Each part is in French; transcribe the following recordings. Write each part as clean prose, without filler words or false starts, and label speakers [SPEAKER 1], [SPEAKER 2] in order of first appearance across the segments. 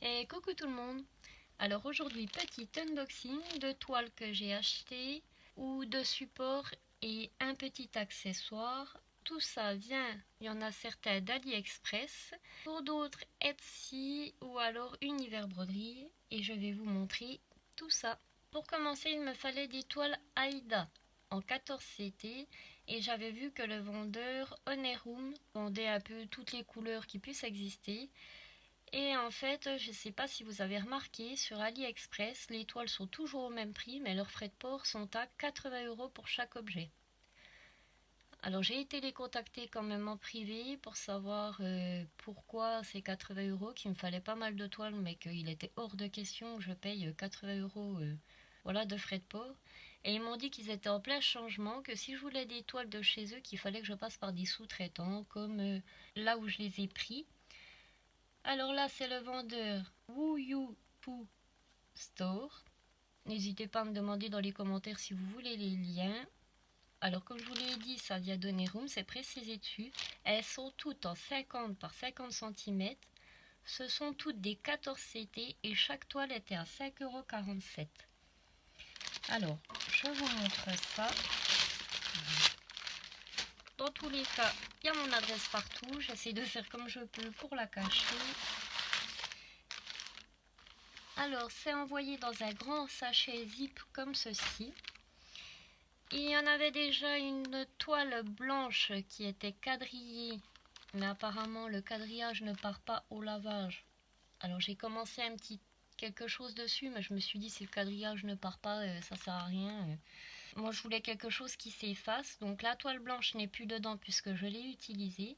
[SPEAKER 1] Et coucou tout le monde. Alors aujourd'hui petit unboxing de toiles que j'ai acheté ou de supports et un petit accessoire. Tout ça vient, il y en a certains d'AliExpress, pour d'autres Etsy ou alors Univers Broderie et je vais vous montrer tout ça. Pour commencer il me fallait des toiles Aïda en 14 CT et j'avais vu que le vendeur Oneroom vendait un peu toutes les couleurs qui puissent exister. Et en fait, je ne sais pas si vous avez remarqué, sur AliExpress, les toiles sont toujours au même prix, mais leurs frais de port sont à 80 € pour chaque objet. Alors j'ai été les contacter quand même en privé pour savoir pourquoi ces 80 €, qu'il me fallait pas mal de toiles, mais qu'il était hors de question que je paye 80 € voilà, de frais de port. Et ils m'ont dit qu'ils étaient en plein changement, que si je voulais des toiles de chez eux, qu'il fallait que je passe par des sous-traitants, comme là où je les ai pris. Alors là, c'est le vendeur Wuyupu Store. N'hésitez pas à me demander dans les commentaires si vous voulez les liens. Alors comme je vous l'ai dit, ça vient d'Oneroom, c'est précisé dessus. Elles sont toutes en 50 par 50 cm. Ce sont toutes des 14 CT et chaque toile était à 5,47 €. Alors, je vous montre ça. Dans tous les cas, il y a mon adresse partout. J'essaie de faire comme je peux pour la cacher. Alors, c'est envoyé dans un grand sachet zip comme ceci. Il y en avait déjà une toile blanche qui était quadrillée, mais apparemment le quadrillage ne part pas au lavage. Alors j'ai commencé quelque chose dessus, mais je me suis dit si le quadrillage ne part pas, ça sert à rien. Moi je voulais quelque chose qui s'efface, donc la toile blanche n'est plus dedans puisque je l'ai utilisée.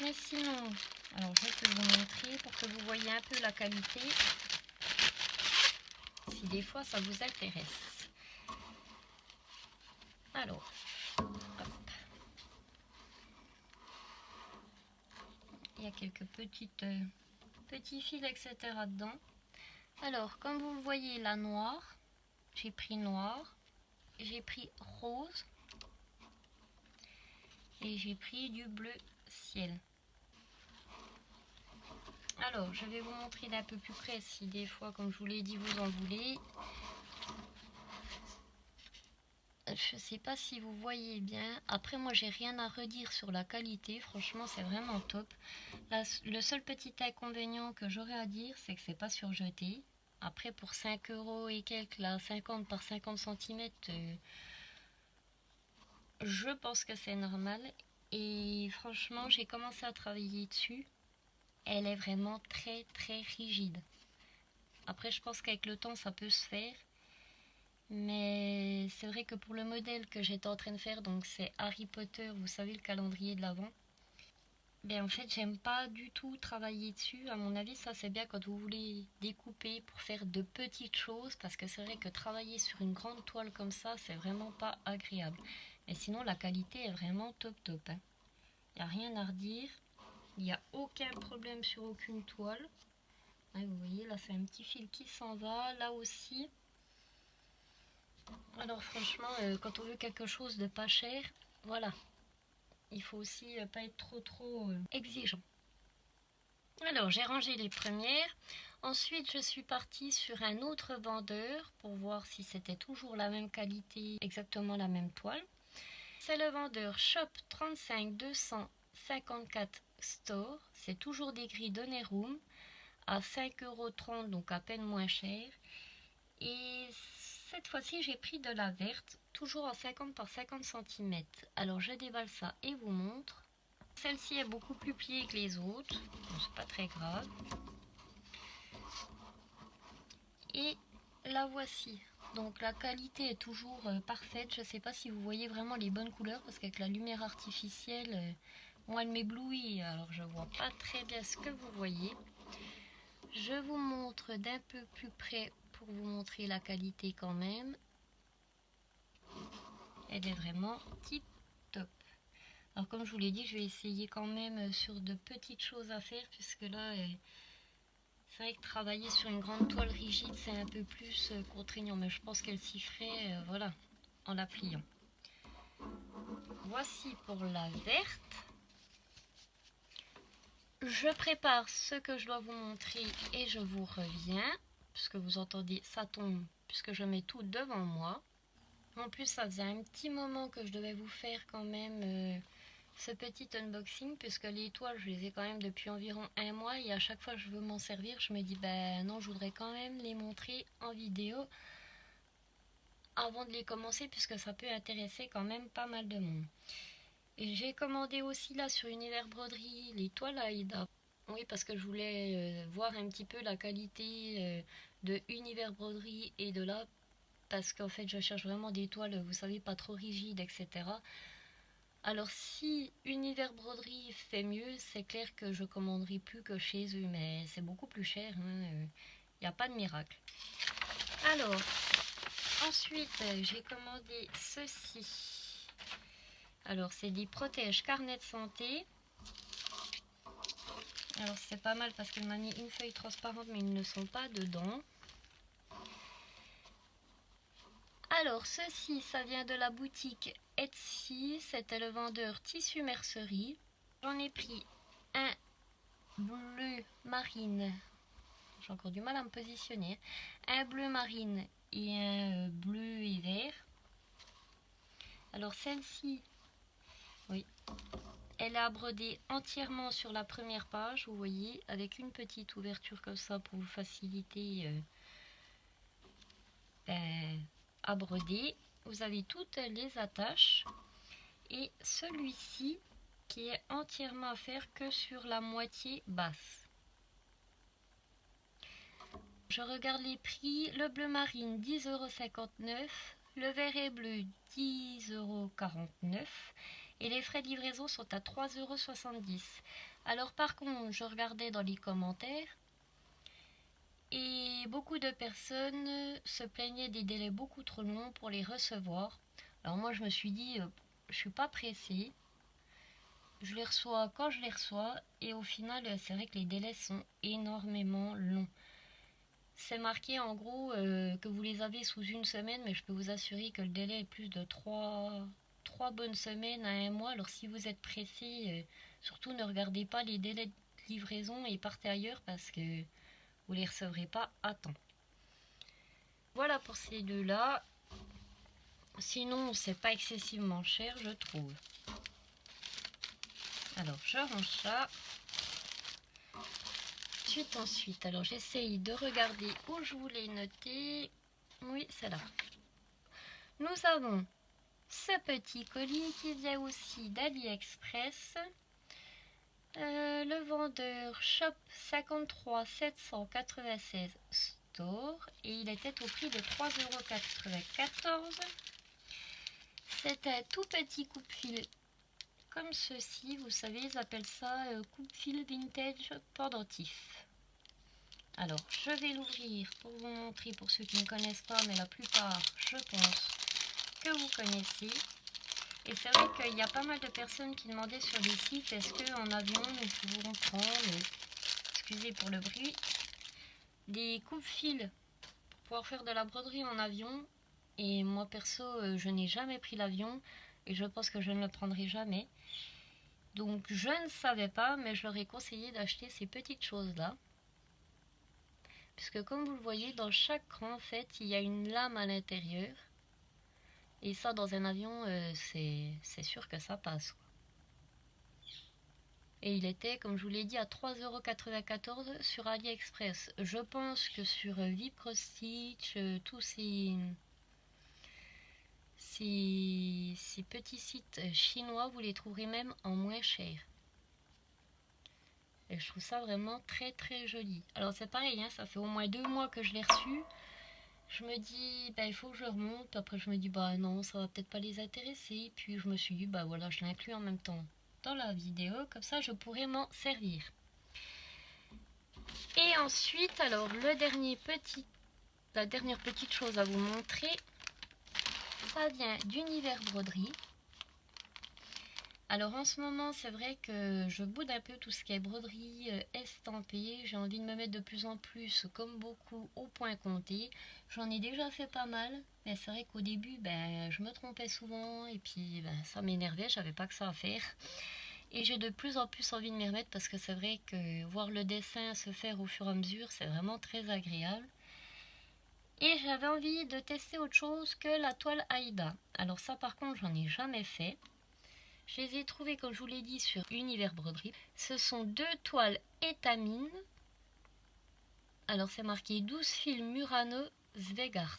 [SPEAKER 1] Mais sinon, alors je peux vous montrer pour que vous voyez un peu la qualité. Si des fois ça vous intéresse. Alors, hop. Il y a quelques petits fils, etc. dedans. Alors, comme vous le voyez, la noire, j'ai pris noir, j'ai pris rose et j'ai pris du bleu ciel. Alors, je vais vous montrer d'un peu plus près si des fois, comme je vous l'ai dit, vous en voulez. Je sais pas si vous voyez bien. Après, moi, j'ai rien à redire sur la qualité. Franchement, c'est vraiment top. Le seul petit inconvénient que j'aurais à dire, c'est que c'est pas surjeté. Après, pour 5 € et quelques, là, 50 par 50 cm, je pense que c'est normal. Et franchement, j'ai commencé à travailler dessus. Elle est vraiment très très rigide. Après, je pense qu'avec le temps, ça peut se faire. Mais c'est vrai que pour le modèle que j'étais en train de faire, donc c'est Harry Potter, vous savez, le calendrier de l'Avent. Mais en fait, j'aime pas du tout travailler dessus. À mon avis, ça c'est bien quand vous voulez découper pour faire de petites choses, parce que c'est vrai que travailler sur une grande toile comme ça, c'est vraiment pas agréable. Mais sinon, la qualité est vraiment top top. Hein. Il n'y a rien à redire. Il n'y a aucun problème sur aucune toile. Hein, vous voyez, là c'est un petit fil qui s'en va. Là aussi. Alors franchement, quand on veut quelque chose de pas cher, voilà. Il faut aussi pas être trop exigeant. Alors j'ai rangé les premières. Ensuite je suis partie sur un autre vendeur pour voir si c'était toujours la même qualité, exactement la même toile. C'est le vendeur Shop 35 254 Store. C'est toujours des grilles d'Oneroom à 5,30 €, donc à peine moins cher. Et cette fois-ci j'ai pris de la verte, toujours en 50 par 50 cm. Alors je déballe ça et vous montre. Celle-ci est beaucoup plus pliée que les autres, bon, c'est pas très grave. Et la voici. Donc la qualité est toujours parfaite. Je ne sais pas si vous voyez vraiment les bonnes couleurs parce qu'avec la lumière artificielle, moi elle m'éblouit. Alors je vois pas très bien ce que vous voyez. Je vous montre d'un peu plus près pour vous montrer la qualité quand même. Elle est vraiment tip top. Alors comme je vous l'ai dit, je vais essayer quand même sur de petites choses à faire puisque là, c'est vrai que travailler sur une grande toile rigide, c'est un peu plus contraignant. Mais je pense qu'elle s'y ferait, voilà, en la pliant. Voici pour la verte. Je prépare ce que je dois vous montrer et je vous reviens. Puisque vous entendez, ça tombe, puisque je mets tout devant moi. En plus, ça faisait un petit moment que je devais vous faire quand même ce petit unboxing, puisque les toiles, je les ai quand même depuis environ un mois. Et à chaque fois que je veux m'en servir, je me dis, ben non, je voudrais quand même les montrer en vidéo avant de les commencer, puisque ça peut intéresser quand même pas mal de monde. Et j'ai commandé aussi là sur Univers Broderie les toiles Aïda. Oui, parce que je voulais voir un petit peu la qualité de Univers Broderie et de là, parce qu'en fait je cherche vraiment des toiles, vous savez, pas trop rigides, etc. Alors si Univers Broderie fait mieux, c'est clair que je commanderai plus que chez eux, mais c'est beaucoup plus cher, il n'y a pas de miracle. Alors, ensuite j'ai commandé ceci. Alors c'est des protèges carnet de santé. Alors c'est pas mal parce qu'elle m'a mis une feuille transparente mais ils ne sont pas dedans. Alors ceci, ça vient de la boutique Etsy, c'était le vendeur Tissu Mercerie. J'en ai pris un bleu marine, j'ai encore du mal à me positionner, un bleu marine et un bleu et vert. Alors celle-ci, oui, elle a brodé entièrement sur la première page, vous voyez, avec une petite ouverture comme ça pour vous faciliter à broder. Vous avez toutes les attaches et celui-ci qui est entièrement à faire que sur la moitié basse. Je regarde les prix. Le bleu marine 10,59 €, le vert et bleu 10,49 € et les frais de livraison sont à 3,70 €. Alors par contre, je regardais dans les commentaires et beaucoup de personnes se plaignaient des délais beaucoup trop longs pour les recevoir. Alors moi je me suis dit, je suis pas pressée, je les reçois quand je les reçois et au final c'est vrai que les délais sont énormément longs. C'est marqué en gros que vous les avez sous une semaine, mais je peux vous assurer que le délai est plus de 3 bonnes semaines à un mois. Alors si vous êtes pressé, surtout ne regardez pas les délais de livraison et partez ailleurs parce que vous ne les recevrez pas à temps. Voilà pour ces deux-là. Sinon, c'est pas excessivement cher, je trouve. Alors, je range ça. Ensuite, alors j'essaye de regarder où je voulais noter. Oui, c'est là. Nous avons ce petit colis qui vient aussi d'AliExpress. Le vendeur Shop 53 796 Store et il était au prix de 3,94 €. C'est un tout petit coupe-fil comme ceci, vous savez, ils appellent ça coupe-fil vintage pendentif. Alors, je vais l'ouvrir pour vous montrer pour ceux qui ne connaissent pas, mais la plupart, je pense, que vous connaissez. Et c'est vrai qu'il y a pas mal de personnes qui demandaient sur les sites, est-ce qu'en avion, nous pouvons prendre, excusez pour le bruit, des coupe-fils pour pouvoir faire de la broderie en avion. Et moi, perso, je n'ai jamais pris l'avion et je pense que je ne le prendrai jamais. Donc, je ne savais pas, mais je leur ai conseillé d'acheter ces petites choses-là. Puisque comme vous le voyez, dans chaque cran, en fait, il y a une lame à l'intérieur. Et ça, dans un avion, c'est sûr que ça passe, quoi. Et il était, comme je vous l'ai dit, à 3,94 € sur AliExpress. Je pense que sur Vipcrostitch, tous ces petits sites chinois, vous les trouverez même en moins cher. Et je trouve ça vraiment très très joli. Alors c'est pareil, hein, ça fait au moins 2 mois que je l'ai reçu. Je me dis, bah, il faut que je remonte. Après, je me dis, bah non, ça va peut-être pas les intéresser. Puis je me suis dit, bah voilà, je l'inclus en même temps dans la vidéo. Comme ça, je pourrais m'en servir. Et ensuite, alors, la dernière petite chose à vous montrer, ça vient d'Univers Broderie. Alors en ce moment, c'est vrai que je boude un peu tout ce qui est broderie estampée. J'ai envie de me mettre de plus en plus, comme beaucoup, au point compté. J'en ai déjà fait pas mal, mais c'est vrai qu'au début, je me trompais souvent et puis ça m'énervait, j'avais pas que ça à faire. Et j'ai de plus en plus envie de m'y remettre parce que c'est vrai que voir le dessin se faire au fur et à mesure, c'est vraiment très agréable. Et j'avais envie de tester autre chose que la toile Aïda. Alors ça par contre, j'en ai jamais fait. Je les ai trouvées, comme je vous l'ai dit, sur Univers Broderie. Ce sont 2 toiles étamines. Alors c'est marqué 12 fils Murano Zweigart.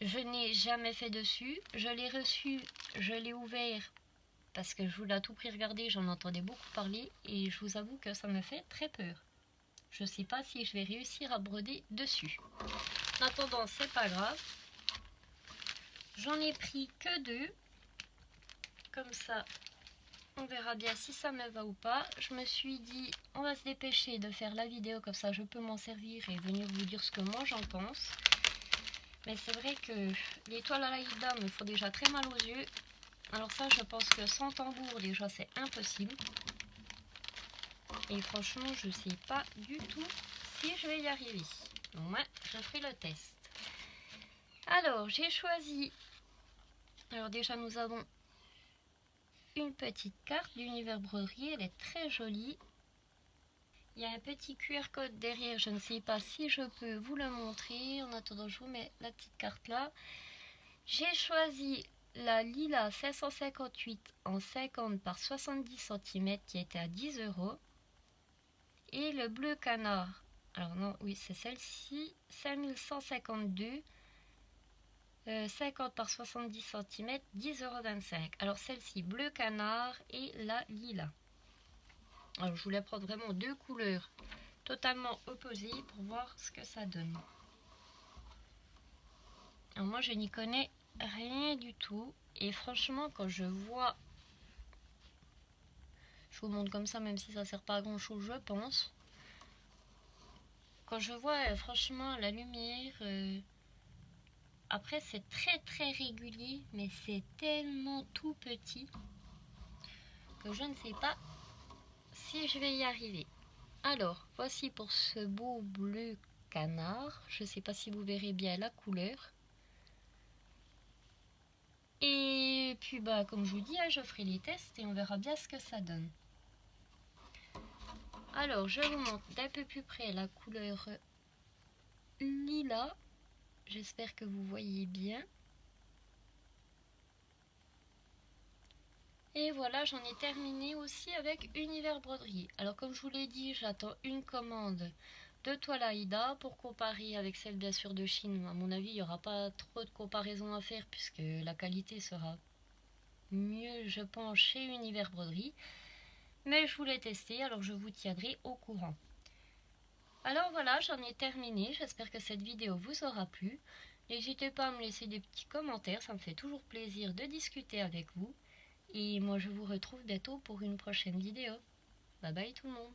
[SPEAKER 1] Je n'ai jamais fait dessus. Je l'ai reçu, je l'ai ouvert parce que je voulais à tout prix regarder, j'en entendais beaucoup parler et je vous avoue que ça me fait très peur. Je ne sais pas si je vais réussir à broder dessus. En attendant, c'est pas grave. J'en ai pris que 2. Comme ça, on verra bien si ça me va ou pas. Je me suis dit, on va se dépêcher de faire la vidéo, comme ça je peux m'en servir et venir vous dire ce que moi j'en pense. Mais c'est vrai que les toiles à l'Aïda me font déjà très mal aux yeux. Alors ça, je pense que sans tambour, déjà, c'est impossible. Et franchement, je sais pas du tout si je vais y arriver. Moi, je ferai le test. Alors, j'ai choisi... Alors déjà, nous avons une petite carte d'Univers Broderie. Elle est très jolie. Il y a un petit QR code derrière. Je ne sais pas si je peux vous le montrer. En attendant, je vous mets la petite carte là. J'ai choisi la Lila 558 en 50 par 70 cm qui était à 10 €. Et le bleu canard, alors non, oui, c'est celle-ci, 5152, 50 par 70 cm, 10,25 €. Alors celle-ci, bleu canard et la lila. Alors je voulais prendre vraiment 2 couleurs totalement opposées pour voir ce que ça donne. Alors moi je n'y connais rien du tout. Et franchement quand je vois... Je vous montre comme ça même si ça sert pas à grand chose je pense. Quand je vois franchement la lumière... Après c'est très très régulier mais c'est tellement tout petit que je ne sais pas si je vais y arriver. Alors voici pour ce beau bleu canard. Je ne sais pas si vous verrez bien la couleur. Et puis bah comme je vous dis, je ferai les tests et on verra bien ce que ça donne. Alors je vous montre d'un peu plus près la couleur lilas. J'espère que vous voyez bien. Et voilà, j'en ai terminé aussi avec Univers Broderie. Alors comme je vous l'ai dit, j'attends une commande de toile Aïda pour comparer avec celle bien sûr de Chine. À mon avis, il n'y aura pas trop de comparaison à faire puisque la qualité sera mieux, je pense, chez Univers Broderie. Mais je voulais tester, alors je vous tiendrai au courant. Alors voilà, j'en ai terminé. J'espère que cette vidéo vous aura plu. N'hésitez pas à me laisser des petits commentaires, ça me fait toujours plaisir de discuter avec vous. Et moi je vous retrouve bientôt pour une prochaine vidéo. Bye bye tout le monde.